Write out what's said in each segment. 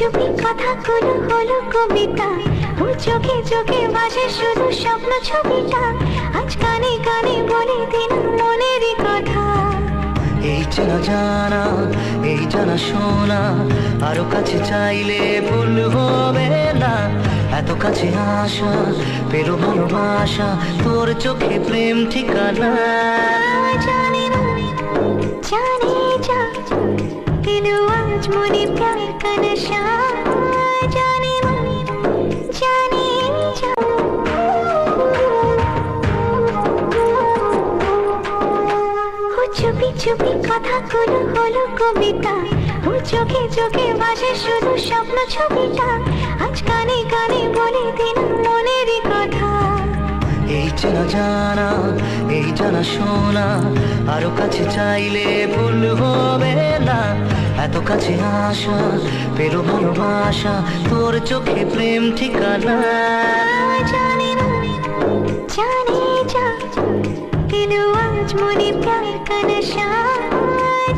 চুপি কথাগুলো হলো কবিতা, ও চোখে চোখে ভাসে শুধু স্বপ্ন ছবিটা। আজ কানে কানে বলে দিন মনেরই কথা। এই চেনা জানা, এই জানা শোনা, আরো কাছে চাইলে ভুল হবে না। এত কাছে আসা, পেলো ভালোবাসা, তোর চোখে প্রেম ঠিকানা। জানি না জানি যা দিলো আজ মনে প্যার का नशा। জানি না জানি যা ও চুপি চুপি কথাগুলো হলো কবিতা, ও চোখে চোখে ভাসে শুধু স্বপ্ন ছবিটা। আজ কানে কানে বলে দিন মনেরই কথা। এই চেনা জানা, এই জানা শোনা, আরো কাছে চাইলে ভুল হবে না। এত কাছে আসা, পেলো ভালোবাসা, তোর চোখে প্রেম ঠিকানা। জানি না জানি যা দিলো আজ মনে প্যার का नशा।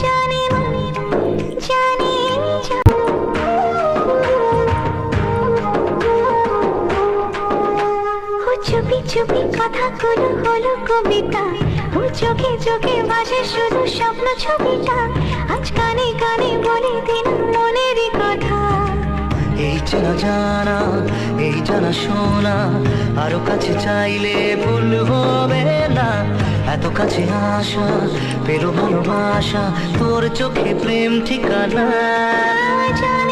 জানি না জানি যা ও চুপি চুপি কথাগুলো হলো কবিতা, ও চোখে চোখে ভাসে শুধু স্বপ্ন ছবিটা। আজ কানে কানে বলে দিন মনেরই কথা। এই চেনা জানা, এই জানা শোনা, আরো কাছে চাইলে ভুল হবে না। এত কাছে আসা, পেলো ভালোবাসা, তোর চোখে প্রেম ঠিকানা। জানি